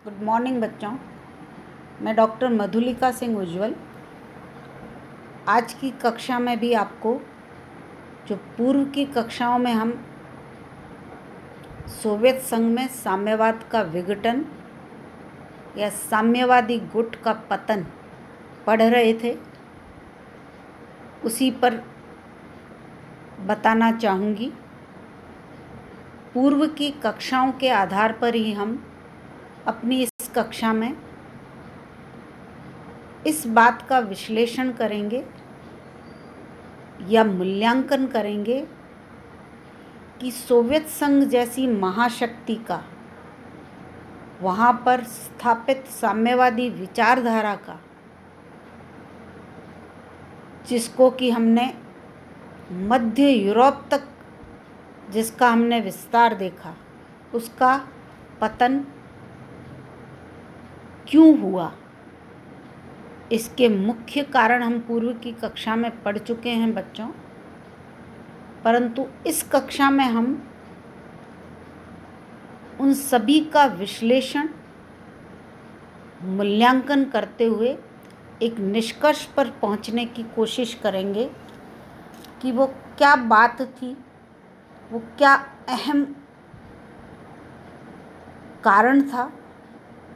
Good morning बच्चों। मैं doctor Madhulika Singh उज्ज्वल आज की कक्षा में भी आपको जो पूर्व की कक्षाओं में हम सोवियत संघ में साम्यवाद का विघटन या साम्यवादी गुट का पतन पढ़ रहे थे, उसी पर बताना चाहूँगी। पूर्व की कक्षाओं के आधार पर ही हम अपनी इस कक्षा में इस बात का विश्लेषण करेंगे या मूल्यांकन करेंगे कि सोवियत संघ जैसी महाशक्ति का वहाँ पर स्थापित साम्यवादी विचारधारा का, जिसको कि हमने मध्य यूरोप तक जिसका हमने विस्तार देखा, उसका पतन क्यों हुआ, इसके मुख्य कारण हम पूर्व की कक्षा में पढ़ चुके हैं बच्चों। परंतु इस कक्षा में हम उन सभी का विश्लेषण, मूल्यांकन करते हुए एक निष्कर्ष पर पहुंचने की कोशिश करेंगे कि वो क्या बात थी, वो क्या अहम कारण था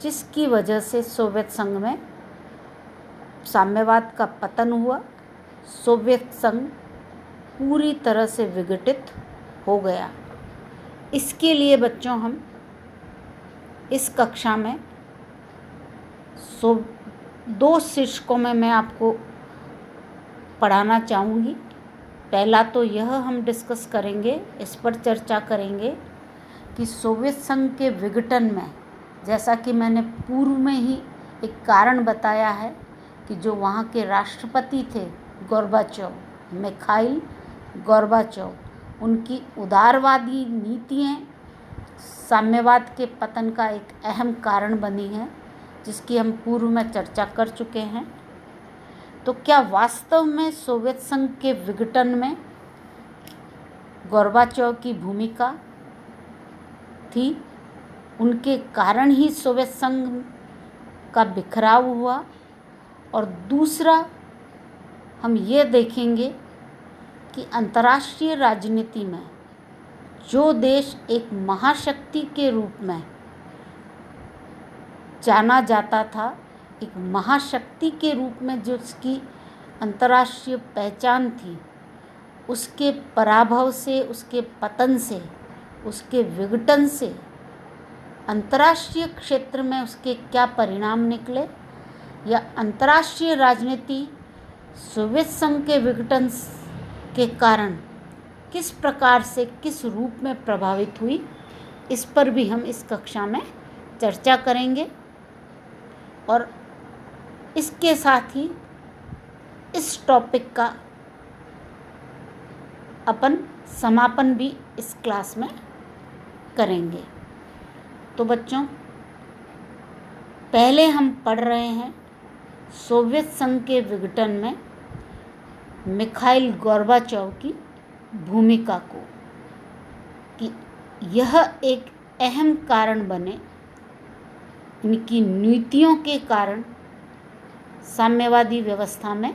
जिसकी वजह से सोवियत संघ में साम्यवाद का पतन हुआ, सोवियत संघ पूरी तरह से विघटित हो गया। इसके लिए बच्चों हम इस कक्षा में दो शीर्षकों में मैं आपको पढ़ाना चाहूँगी। पहला तो यह हम डिस्कस करेंगे, इस पर चर्चा करेंगे कि सोवियत संघ के विघटन में, जैसा कि मैंने पूर्व में ही एक कारण बताया है कि जो वहाँ के राष्ट्रपति थे गोर्बाचोव, मिखाइल गोर्बाचोव, उनकी उदारवादी नीतियाँ साम्यवाद के पतन का एक अहम कारण बनी हैं, जिसकी हम पूर्व में चर्चा कर चुके हैं। तो क्या वास्तव में सोवियत संघ के विघटन में गोर्बाचोव की भूमिका थी? उनके कारण ही सोवियत संघ का बिखराव हुआ। और दूसरा हम ये देखेंगे कि अंतर्राष्ट्रीय राजनीति में जो देश एक महाशक्ति के रूप में जाना जाता था, एक महाशक्ति के रूप में जो उसकी अंतर्राष्ट्रीय पहचान थी, उसके पराभव से, उसके पतन से, उसके विघटन से अंतर्राष्ट्रीय क्षेत्र में उसके क्या परिणाम निकले, या अंतर्राष्ट्रीय राजनीति सोवियत संघ के विघटन के कारण किस प्रकार से, किस रूप में प्रभावित हुई, इस पर भी हम इस कक्षा में चर्चा करेंगे। और इसके साथ ही इस टॉपिक का अपन समापन भी इस क्लास में करेंगे। तो बच्चों, पहले हम पढ़ रहे हैं सोवियत संघ के विघटन में मिखाइल गोर्बाचोव की भूमिका को, कि यह एक अहम कारण बने, उनकी नीतियों के कारण साम्यवादी व्यवस्था में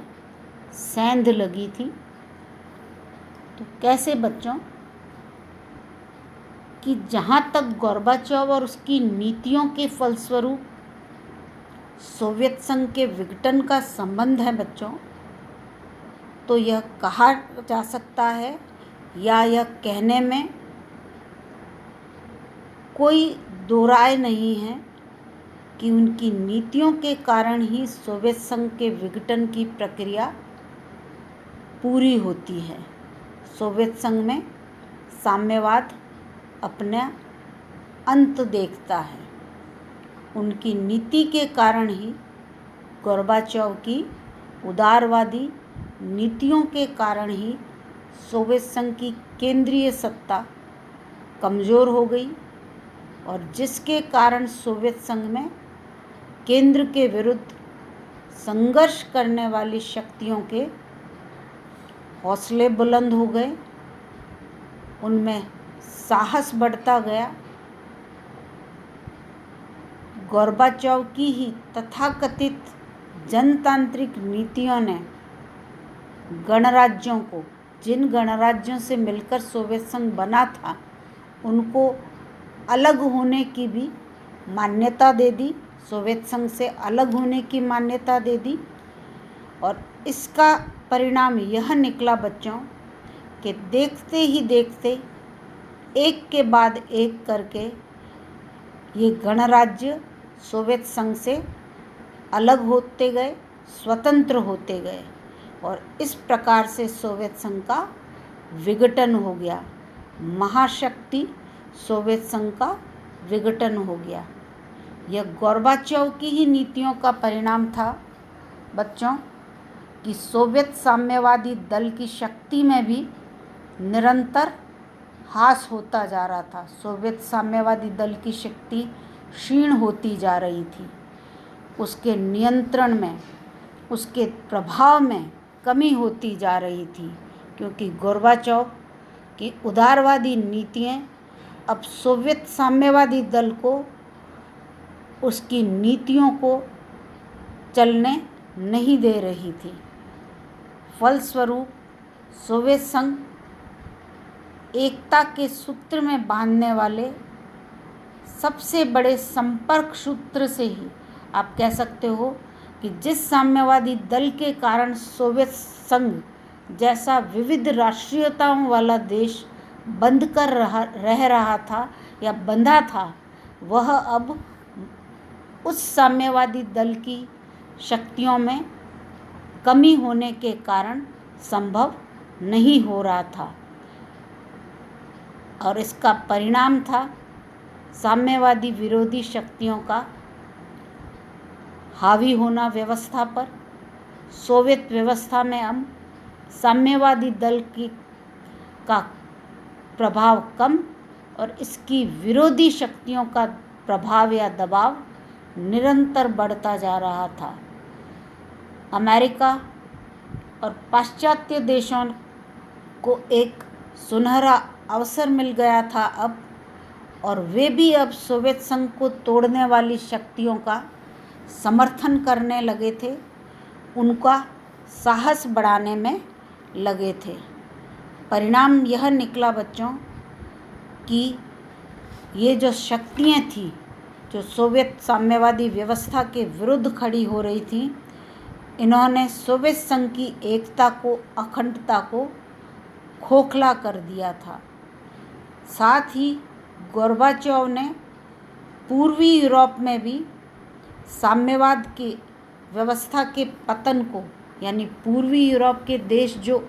सेंध लगी थी। तो कैसे बच्चों कि जहाँ तक गोर्बाचोव और उसकी नीतियों के फलस्वरूप सोवियत संघ के विघटन का संबंध है बच्चों, तो यह कहा जा सकता है या यह कहने में कोई दो राय नहीं है कि उनकी नीतियों के कारण ही सोवियत संघ के विघटन की प्रक्रिया पूरी होती है। सोवियत संघ में साम्यवाद अपना अंत देखता है। उनकी नीति के कारण ही, गोर्बाचोव की उदारवादी नीतियों के कारण ही सोवियत संघ की केंद्रीय सत्ता कमज़ोर हो गई, और जिसके कारण सोवियत संघ में केंद्र के विरुद्ध संघर्ष करने वाली शक्तियों के हौसले बुलंद हो गए, उनमें साहस बढ़ता गया। गोर्बाचोव की ही तथाकथित जनतांत्रिक नीतियों ने गणराज्यों को, जिन गणराज्यों से मिलकर सोवियत संघ बना था, उनको अलग होने की भी मान्यता दे दी, सोवियत संघ से अलग होने की मान्यता दे दी। और इसका परिणाम यह निकला बच्चों कि देखते ही देखते एक के बाद एक करके ये गणराज्य सोवियत संघ से अलग होते गए, स्वतंत्र होते गए, और इस प्रकार से सोवियत संघ का विघटन हो गया। महाशक्ति सोवियत संघ का विघटन हो गया। यह गोर्बाचोव की ही नीतियों का परिणाम था बच्चों कि सोवियत साम्यवादी दल की शक्ति में भी निरंतर ह्रास होता जा रहा था। सोवियत साम्यवादी दल की शक्ति क्षीण होती जा रही थी, उसके नियंत्रण में, उसके प्रभाव में कमी होती जा रही थी, क्योंकि गोर्बाचोव की उदारवादी नीतियाँ अब सोवियत साम्यवादी दल को उसकी नीतियों को चलने नहीं दे रही थी। फलस्वरूप सोवियत संघ एकता के सूत्र में बांधने वाले सबसे बड़े संपर्क सूत्र से ही आप कह सकते हो कि जिस साम्यवादी दल के कारण सोवियत संघ जैसा विविध राष्ट्रीयताओं वाला देश बंध कर रह रहा था या बंधा था, वह अब उस साम्यवादी दल की शक्तियों में कमी होने के कारण संभव नहीं हो रहा था। और इसका परिणाम था साम्यवादी विरोधी शक्तियों का हावी होना व्यवस्था पर। सोवियत व्यवस्था में अब साम्यवादी दल का प्रभाव कम और इसकी विरोधी शक्तियों का प्रभाव या दबाव निरंतर बढ़ता जा रहा था। अमेरिका और पाश्चात्य देशों को एक सुनहरा अवसर मिल गया था अब, और वे भी अब सोवियत संघ को तोड़ने वाली शक्तियों का समर्थन करने लगे थे, उनका साहस बढ़ाने में लगे थे। परिणाम यह निकला बच्चों कि ये जो शक्तियाँ थी जो सोवियत साम्यवादी व्यवस्था के विरुद्ध खड़ी हो रही थी, इन्होंने सोवियत संघ की एकता को, अखंडता को खोखला कर दिया था। साथ ही गोर्बाचोव ने पूर्वी यूरोप में भी साम्यवाद की व्यवस्था के पतन को, यानी पूर्वी यूरोप के देश जो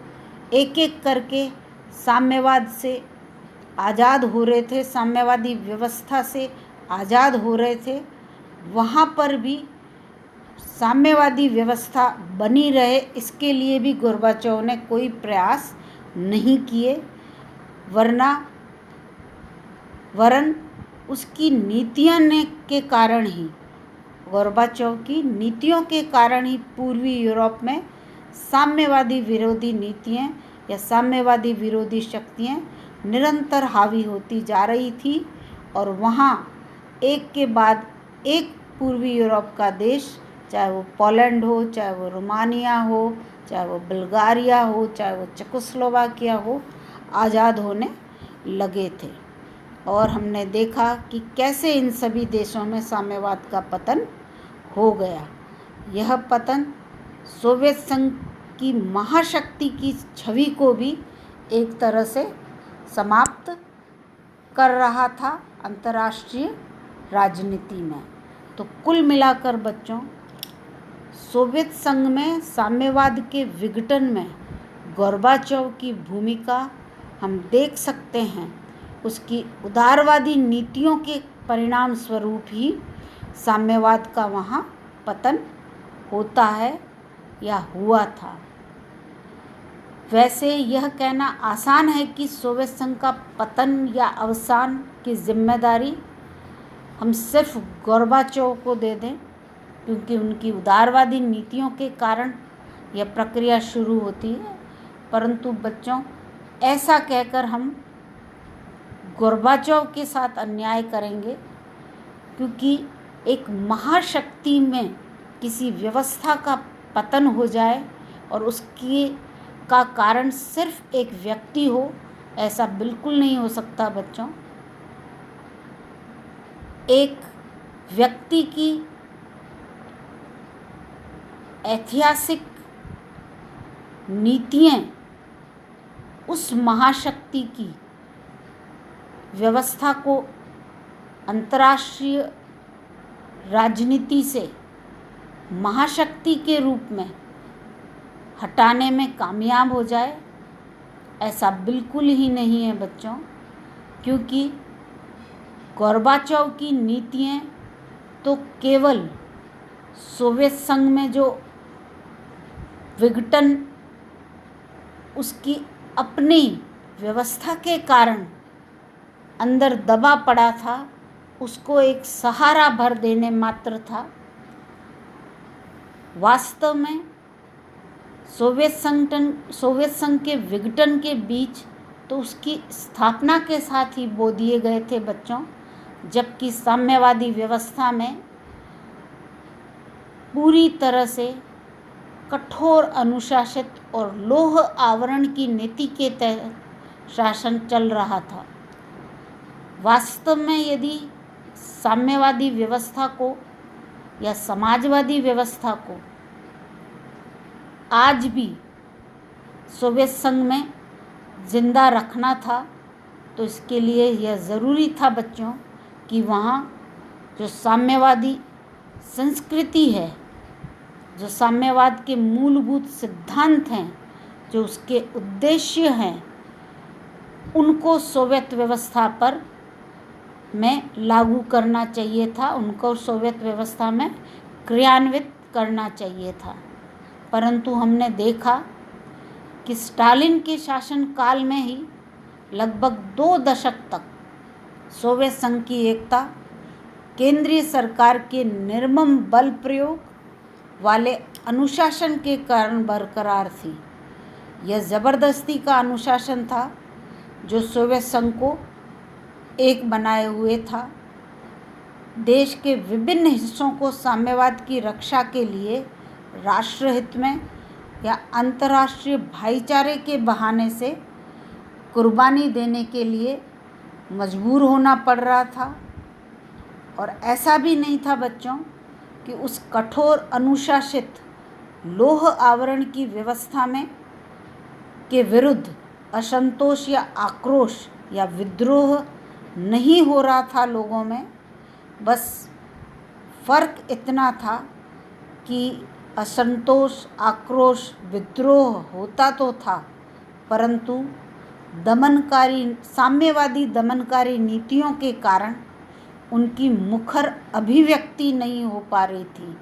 एक एक करके साम्यवाद से आज़ाद हो रहे थे, साम्यवादी व्यवस्था से आज़ाद हो रहे थे, वहाँ पर भी साम्यवादी व्यवस्था बनी रहे, इसके लिए भी गोर्बाचोव ने कोई प्रयास नहीं किए, वरन उसकी नीतियों के कारण ही, गोर्बाचोव की नीतियों के कारण ही पूर्वी यूरोप में साम्यवादी विरोधी नीतियाँ या साम्यवादी विरोधी शक्तियाँ निरंतर हावी होती जा रही थी, और वहाँ एक के बाद एक पूर्वी यूरोप का देश, चाहे वो पोलैंड हो, चाहे वो रोमानिया हो, चाहे वो बुल्गारिया हो, चाहे वो चेकोस्लोवाकिया हो, आज़ाद होने लगे थे। और हमने देखा कि कैसे इन सभी देशों में साम्यवाद का पतन हो गया। यह पतन सोवियत संघ की महाशक्ति की छवि को भी एक तरह से समाप्त कर रहा था अंतर्राष्ट्रीय राजनीति में। तो कुल मिलाकर बच्चों, सोवियत संघ में साम्यवाद के विघटन में गोर्बाचोव की भूमिका हम देख सकते हैं। उसकी उदारवादी नीतियों के परिणाम स्वरूप ही साम्यवाद का वहाँ पतन होता है या हुआ था। वैसे यह कहना आसान है कि सोवियत संघ का पतन या अवसान की जिम्मेदारी हम सिर्फ गोर्बाचोव को दे दें, क्योंकि उनकी उदारवादी नीतियों के कारण यह प्रक्रिया शुरू होती है। परंतु बच्चों, ऐसा कहकर हम गोर्बाचोव के साथ अन्याय करेंगे, क्योंकि एक महाशक्ति में किसी व्यवस्था का पतन हो जाए और उसकी का कारण सिर्फ एक व्यक्ति हो, ऐसा बिल्कुल नहीं हो सकता बच्चों। एक व्यक्ति की ऐतिहासिक नीतियाँ उस महाशक्ति की व्यवस्था को अंतर्राष्ट्रीय राजनीति से महाशक्ति के रूप में हटाने में कामयाब हो जाए, ऐसा बिल्कुल ही नहीं है बच्चों। क्योंकि गोर्बाचोव की नीतियाँ तो केवल सोवियत संघ में जो विघटन उसकी अपनी व्यवस्था के कारण अंदर दबा पड़ा था, उसको एक सहारा भर देने मात्र था। वास्तव में सोवियत संघ के विघटन के बीच तो उसकी स्थापना के साथ ही बो दिए गए थे बच्चों, जबकि साम्यवादी व्यवस्था में पूरी तरह से कठोर अनुशासित और लौह आवरण की नीति के तहत शासन चल रहा था। वास्तव में यदि साम्यवादी व्यवस्था को या समाजवादी व्यवस्था को आज भी सोवियत संघ में जिंदा रखना था, तो इसके लिए यह ज़रूरी था बच्चों कि वहाँ जो साम्यवादी संस्कृति है, जो साम्यवाद के मूलभूत सिद्धांत हैं, जो उसके उद्देश्य हैं, उनको सोवियत व्यवस्था पर में लागू करना चाहिए था, उनको सोवियत व्यवस्था में क्रियान्वित करना चाहिए था। परंतु हमने देखा कि स्टालिन के शासनकाल में ही लगभग 2 दशक तक सोवियत संघ की एकता केंद्रीय सरकार के निर्मम बल प्रयोग वाले अनुशासन के कारण बरकरार थी। यह ज़बरदस्ती का अनुशासन था जो सोवियत संघ को एक बनाए हुए था। देश के विभिन्न हिस्सों को साम्यवाद की रक्षा के लिए राष्ट्रहित में या अंतर्राष्ट्रीय भाईचारे के बहाने से कुर्बानी देने के लिए मजबूर होना पड़ रहा था। और ऐसा भी नहीं था बच्चों कि उस कठोर अनुशासित लौह आवरण की व्यवस्था में के विरुद्ध असंतोष या आक्रोश या विद्रोह नहीं हो रहा था लोगों में। बस फ़र्क इतना था कि असंतोष, आक्रोश, विद्रोह होता तो था, परंतु साम्यवादी दमनकारी नीतियों के कारण उनकी मुखर अभिव्यक्ति नहीं हो पा रही थी।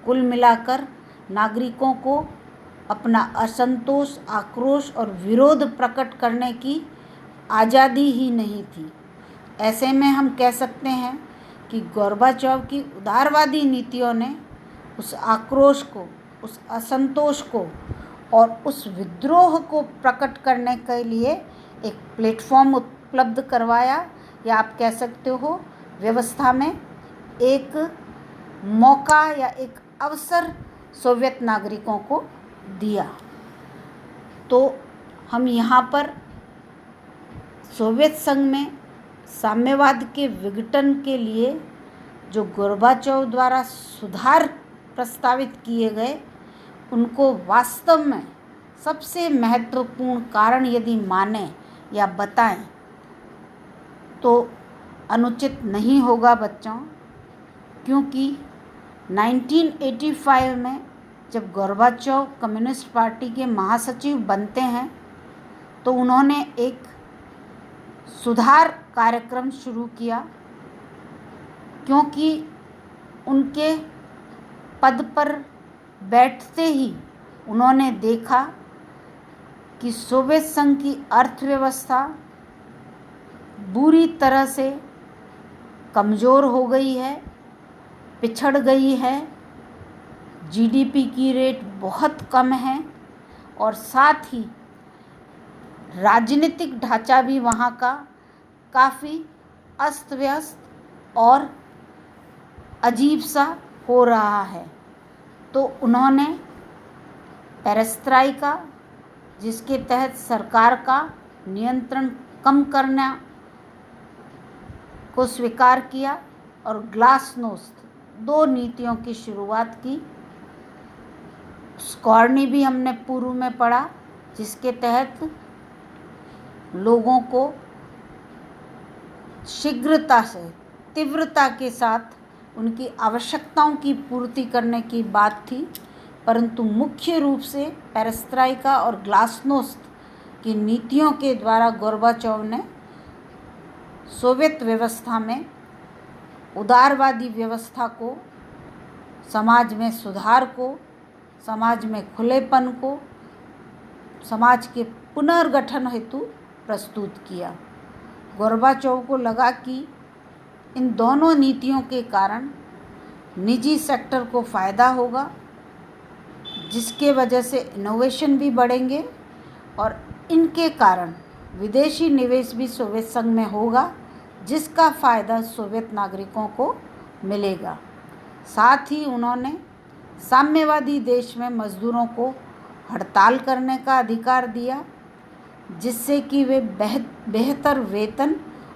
कुल मिलाकर नागरिकों को अपना असंतोष, आक्रोश और विरोध प्रकट करने की आज़ादी ही नहीं थी। ऐसे में हम कह सकते हैं कि गोर्बाचोव की उदारवादी नीतियों ने उस आक्रोश को, उस असंतोष को और उस विद्रोह को प्रकट करने के लिए एक प्लेटफॉर्म उपलब्ध करवाया, या आप कह सकते हो व्यवस्था में एक मौका या एक अवसर सोवियत नागरिकों को दिया। तो हम यहाँ पर सोवियत संघ में साम्यवाद के विघटन के लिए जो गोर्बाचोव द्वारा सुधार प्रस्तावित किए गए, उनको वास्तव में सबसे महत्वपूर्ण कारण यदि माने या बताएं तो अनुचित नहीं होगा बच्चों। क्योंकि 1985 में जब गोर्बाचोव कम्युनिस्ट पार्टी के महासचिव बनते हैं तो उन्होंने एक सुधार कार्यक्रम शुरू किया, क्योंकि उनके पद पर बैठते ही उन्होंने देखा कि सोवियत संघ की अर्थव्यवस्था बुरी तरह से कमज़ोर हो गई है, पिछड़ गई है, जीडीपी की रेट बहुत कम है और साथ ही राजनीतिक ढांचा भी वहाँ का काफ़ी अस्त व्यस्त और अजीब सा हो रहा है। तो उन्होंने पेरेस्ट्राइका, जिसके तहत सरकार का नियंत्रण कम करना को स्वीकार किया, और ग्लासनोस्त, दो नीतियों की शुरुआत की। स्कॉर्नी भी हमने पूर्व में पढ़ा, जिसके तहत लोगों को शीघ्रता से, तीव्रता के साथ उनकी आवश्यकताओं की पूर्ति करने की बात थी। परंतु मुख्य रूप से पेरेस्ट्राइका और ग्लासनोस्त की नीतियों के द्वारा गोर्बाचोव ने सोवियत व्यवस्था में उदारवादी व्यवस्था को, समाज में सुधार को, समाज में खुलेपन को, समाज के पुनर्गठन हेतु प्रस्तुत किया। गोर्बाचोव को लगा कि इन दोनों नीतियों के कारण निजी सेक्टर को फ़ायदा होगा, जिसके वजह से इनोवेशन भी बढ़ेंगे और इनके कारण विदेशी निवेश भी सोवियत संघ में होगा, जिसका फ़ायदा सोवियत नागरिकों को मिलेगा। साथ ही उन्होंने साम्यवादी देश में मजदूरों को हड़ताल करने का अधिकार दिया, जिससे कि वे बेहतर वेतन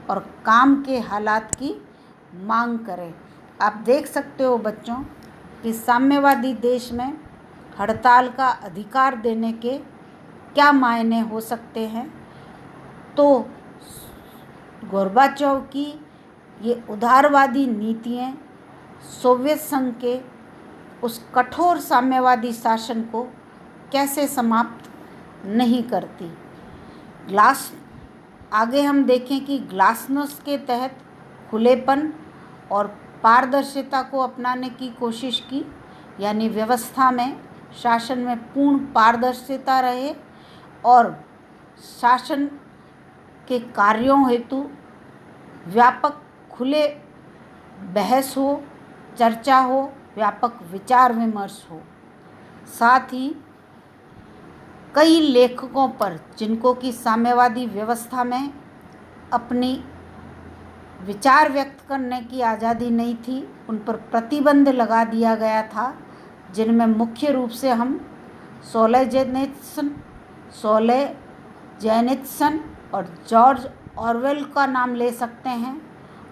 और काम के हालात की मांग करें। आप देख सकते हो बच्चों कि साम्यवादी देश में हड़ताल का अधिकार देने के क्या मायने हो सकते हैं। तो गोर्बाचोव की ये उदारवादी नीतियाँ सोवियत संघ के उस कठोर साम्यवादी शासन को कैसे समाप्त नहीं करती। आगे हम देखें कि ग्लासनोस्त के तहत खुलेपन और पारदर्शिता को अपनाने की कोशिश की, यानी व्यवस्था में, शासन में पूर्ण पारदर्शिता रहे और शासन के कार्यों हेतु व्यापक खुले बहस हो, चर्चा हो, व्यापक विचार विमर्श हो। साथ ही कई लेखकों पर, जिनको कि साम्यवादी व्यवस्था में अपनी विचार व्यक्त करने की आज़ादी नहीं थी, उन पर प्रतिबंध लगा दिया गया था, जिनमें मुख्य रूप से हम सोलेजेनित्सन और जॉर्ज ऑरवेल का नाम ले सकते हैं।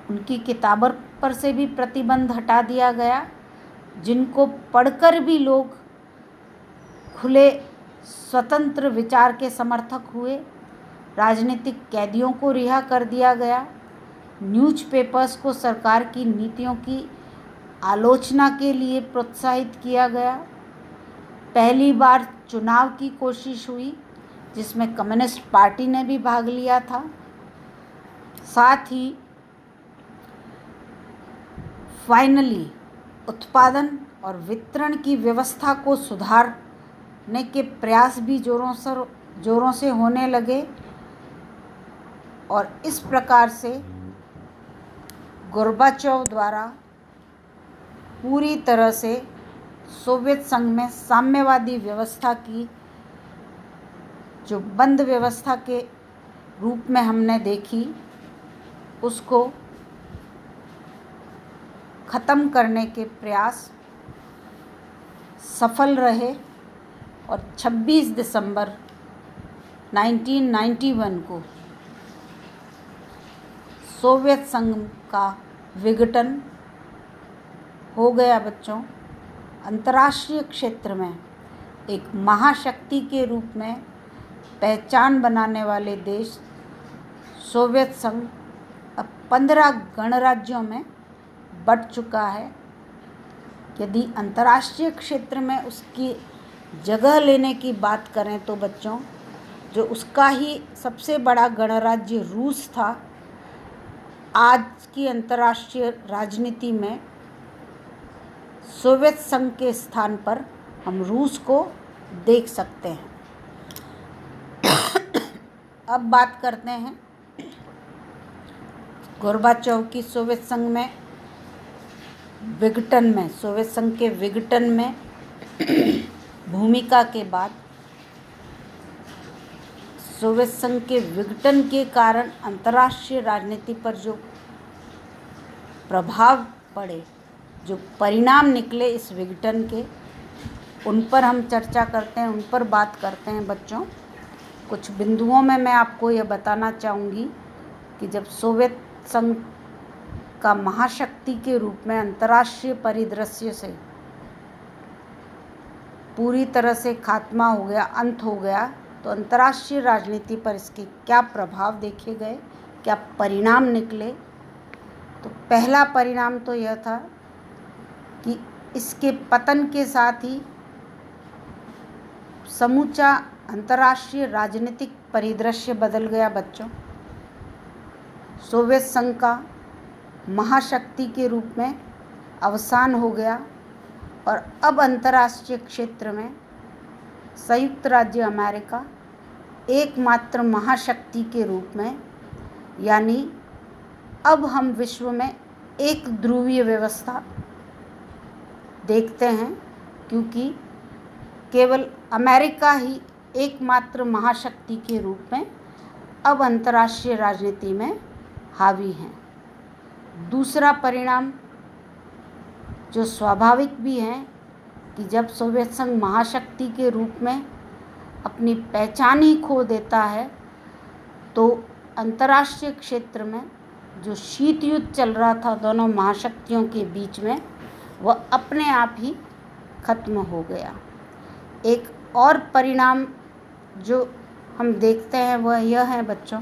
उनकी किताबों पर से भी प्रतिबंध हटा दिया गया, जिनको पढ़कर भी लोग खुले स्वतंत्र विचार के समर्थक हुए। राजनीतिक कैदियों को रिहा कर दिया गया। न्यूज़पेपर्स को सरकार की नीतियों की आलोचना के लिए प्रोत्साहित किया गया। पहली बार चुनाव की कोशिश हुई, जिसमें कम्युनिस्ट पार्टी ने भी भाग लिया था। साथ ही फाइनली उत्पादन और वितरण की व्यवस्था को सुधारने के प्रयास भी जोरों से होने लगे, और इस प्रकार से गोर्बाचोव द्वारा पूरी तरह से सोवियत संघ में साम्यवादी व्यवस्था की, जो बंद व्यवस्था के रूप में हमने देखी, उसको ख़त्म करने के प्रयास सफल रहे। और 26 दिसंबर 1991 को सोवियत संघ का विघटन हो गया। बच्चों, अंतर्राष्ट्रीय क्षेत्र में एक महाशक्ति के रूप में पहचान बनाने वाले देश सोवियत संघ अब 15 गणराज्यों में बंट चुका है। यदि अंतर्राष्ट्रीय क्षेत्र में उसकी जगह लेने की बात करें तो बच्चों, जो उसका ही सबसे बड़ा गणराज्य रूस था, आज की अंतर्राष्ट्रीय राजनीति में सोवियत संघ के स्थान पर हम रूस को देख सकते हैं। अब बात करते हैं गोर्बाचोव की सोवियत संघ में विघटन में, सोवियत संघ के विघटन में भूमिका के बाद। सोवियत संघ के विघटन के कारण अंतर्राष्ट्रीय राजनीति पर जो प्रभाव पड़े, जो परिणाम निकले इस विघटन के, उन पर हम चर्चा करते हैं, उन पर बात करते हैं बच्चों। कुछ बिंदुओं में मैं आपको यह बताना चाहूँगी कि जब सोवियत संघ का महाशक्ति के रूप में अंतर्राष्ट्रीय परिदृश्य से पूरी तरह से खात्मा हो गया, अंत हो गया, तो अंतर्राष्ट्रीय राजनीति पर इसके क्या प्रभाव देखे गए, क्या परिणाम निकले। तो पहला परिणाम तो यह था कि इसके पतन के साथ ही समूचा अंतर्राष्ट्रीय राजनीतिक परिदृश्य बदल गया बच्चों। सोवियत संघ का महाशक्ति के रूप में अवसान हो गया और अब अंतर्राष्ट्रीय क्षेत्र में संयुक्त राज्य अमेरिका एकमात्र महाशक्ति के रूप में, यानी अब हम विश्व में एक ध्रुवीय व्यवस्था देखते हैं, क्योंकि केवल अमेरिका ही एकमात्र महाशक्ति के रूप में अब अंतर्राष्ट्रीय राजनीति में हावी हैं। दूसरा परिणाम जो स्वाभाविक भी है कि जब सोवियत संघ महाशक्ति के रूप में अपनी पहचान ही खो देता है, तो अंतर्राष्ट्रीय क्षेत्र में जो शीत युद्ध चल रहा था दोनों महाशक्तियों के बीच में, वह अपने आप ही खत्म हो गया। एक और परिणाम जो हम देखते हैं वह यह है बच्चों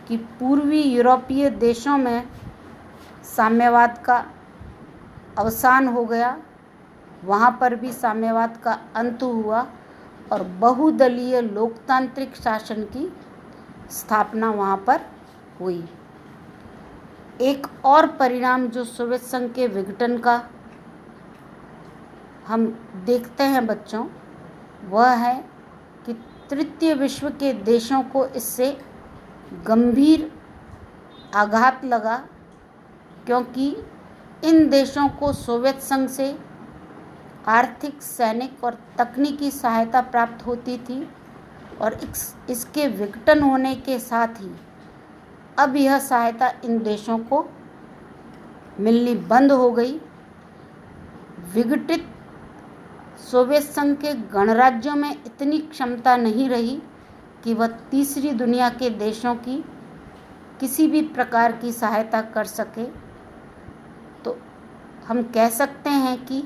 कि पूर्वी यूरोपीय देशों में साम्यवाद का अवसान हो गया, वहाँ पर भी साम्यवाद का अंत हुआ और बहुदलीय लोकतांत्रिक शासन की स्थापना वहाँ पर हुई। एक और परिणाम जो सोवियत संघ के विघटन का हम देखते हैं बच्चों, वह है कि तृतीय विश्व के देशों को इससे गंभीर आघात लगा, क्योंकि इन देशों को सोवियत संघ से आर्थिक, सैनिक और तकनीकी सहायता प्राप्त होती थी और इसके विघटन होने के साथ ही अब यह सहायता इन देशों को मिलनी बंद हो गई। विघटित सोवियत संघ के गणराज्यों में इतनी क्षमता नहीं रही कि वह तीसरी दुनिया के देशों की किसी भी प्रकार की सहायता कर सके। तो हम कह सकते हैं कि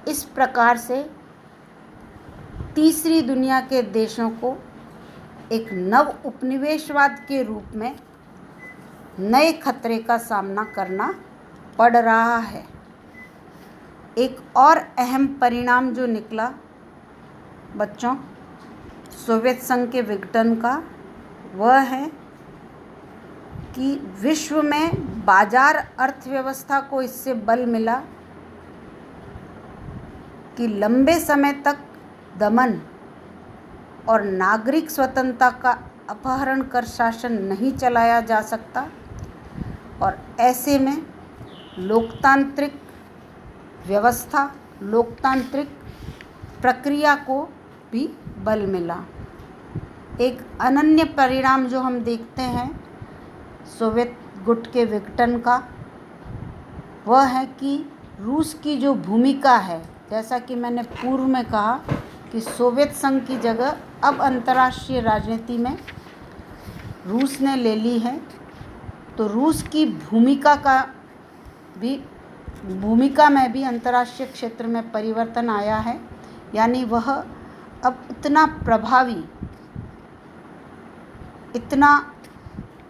इस प्रकार से तीसरी दुनिया के देशों को एक नव उपनिवेशवाद के रूप में नए खतरे का सामना करना पड़ रहा है। एक और अहम परिणाम जो निकला बच्चों सोवियत संघ के विघटन का, वह है कि विश्व में बाजार अर्थव्यवस्था को इससे बल मिला कि लंबे समय तक दमन और नागरिक स्वतंत्रता का अपहरण कर शासन नहीं चलाया जा सकता और ऐसे में लोकतांत्रिक व्यवस्था, लोकतांत्रिक प्रक्रिया को भी बल मिला। एक अनन्य परिणाम जो हम देखते हैं सोवियत गुट के विघटन का, वह है कि रूस की जो भूमिका है, जैसा कि मैंने पूर्व में कहा कि सोवियत संघ की जगह अब अंतर्राष्ट्रीय राजनीति में रूस ने ले ली है, तो रूस की भूमिका में भी अंतर्राष्ट्रीय क्षेत्र में परिवर्तन आया है। यानी वह अब इतना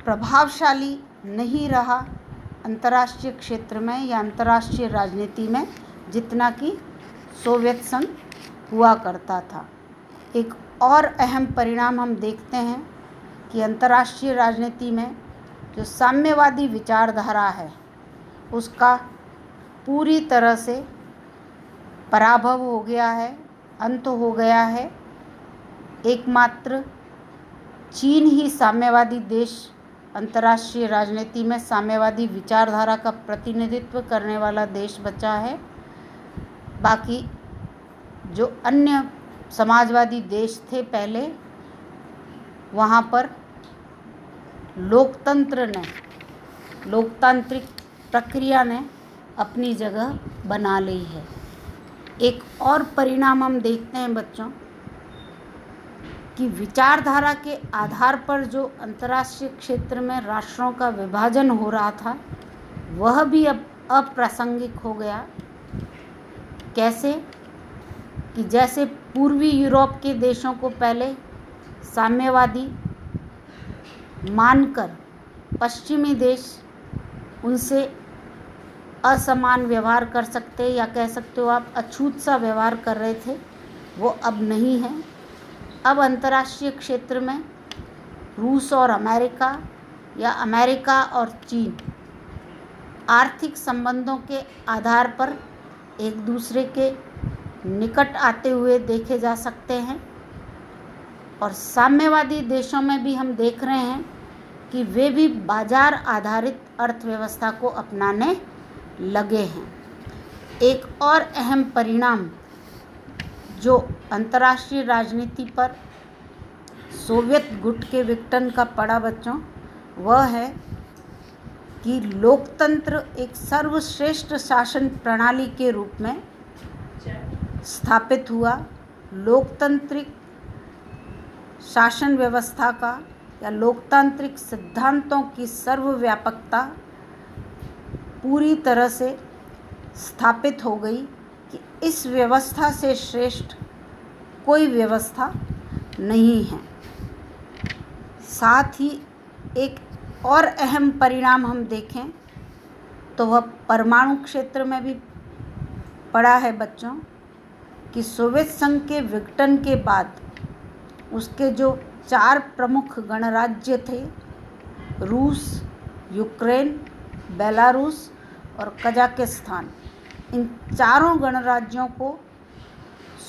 प्रभावशाली नहीं रहा अंतर्राष्ट्रीय क्षेत्र में या अंतर्राष्ट्रीय राजनीति में, जितना कि सोवियत संघ हुआ करता था। एक और अहम परिणाम हम देखते हैं कि अंतर्राष्ट्रीय राजनीति में जो साम्यवादी विचारधारा है उसका पूरी तरह से पराभव हो गया है, अंत हो गया है। एकमात्र चीन ही साम्यवादी देश अंतर्राष्ट्रीय राजनीति में साम्यवादी विचारधारा का प्रतिनिधित्व करने वाला देश बचा है। बाकी जो अन्य समाजवादी देश थे पहले, वहाँ पर लोकतांत्रिक प्रक्रिया ने अपनी जगह बना ली है। एक और परिणाम हम देखते हैं बच्चों कि विचारधारा के आधार पर जो अंतर्राष्ट्रीय क्षेत्र में राष्ट्रों का विभाजन हो रहा था वह भी अब अप्रासंगिक हो गया। कैसे कि जैसे पूर्वी यूरोप के देशों को पहले साम्यवादी मानकर पश्चिमी देश उनसे असमान व्यवहार कर सकते या कह सकते हो आप अछूत सा व्यवहार कर रहे थे, वो अब नहीं है। अब अंतर्राष्ट्रीय क्षेत्र में रूस और अमेरिका या अमेरिका और चीन आर्थिक संबंधों के आधार पर एक दूसरे के निकट आते हुए देखे जा सकते हैं। और साम्यवादी देशों में भी हम देख रहे हैं कि वे भी बाजार आधारित अर्थव्यवस्था को अपनाने लगे हैं। एक और अहम परिणाम जो अंतर्राष्ट्रीय राजनीति पर सोवियत गुट के विघटन का पड़ा बच्चों, वह है कि लोकतंत्र एक सर्वश्रेष्ठ शासन प्रणाली के रूप में स्थापित हुआ। लोकतांत्रिक शासन व्यवस्था का या लोकतांत्रिक सिद्धांतों की सर्वव्यापकता पूरी तरह से स्थापित हो गई कि इस व्यवस्था से श्रेष्ठ कोई व्यवस्था नहीं है। साथ ही एक और अहम परिणाम हम देखें तो वह परमाणु क्षेत्र में भी पड़ा है बच्चों कि सोवियत संघ के विघटन के बाद उसके जो 4 प्रमुख गणराज्य थे, रूस, यूक्रेन, बेलारूस और कजाकिस्तान, इन चारों गणराज्यों को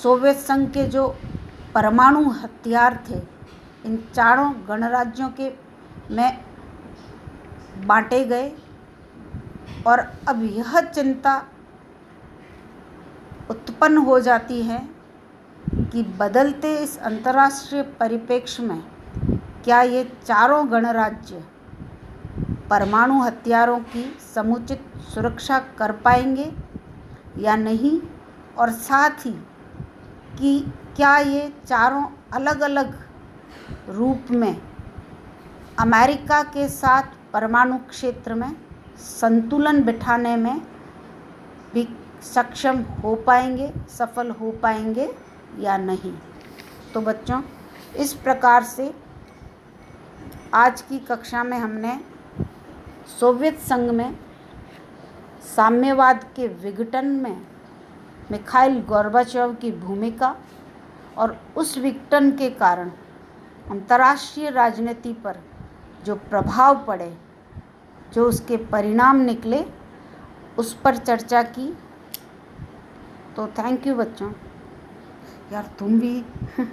सोवियत संघ के जो परमाणु हथियार थे इन चारों गणराज्यों के में बांटे गए। और अब यह चिंता उत्पन्न हो जाती है कि बदलते इस अंतर्राष्ट्रीय परिप्रेक्ष्य में क्या ये चारों गणराज्य परमाणु हथियारों की समुचित सुरक्षा कर पाएंगे या नहीं, और साथ ही कि क्या ये चारों अलग अलग रूप में अमेरिका के साथ परमाणु क्षेत्र में संतुलन बिठाने में भी सक्षम हो पाएंगे, सफल हो पाएंगे या नहीं। तो बच्चों, इस प्रकार से आज की कक्षा में हमने सोवियत संघ में साम्यवाद के विघटन में मिखाइल गोर्बाचेव की भूमिका और उस विघटन के कारण अंतर्राष्ट्रीय राजनीति पर जो प्रभाव पड़े, जो उसके परिणाम निकले, उस पर चर्चा की। तो थैंक यू बच्चों। यार तुम भी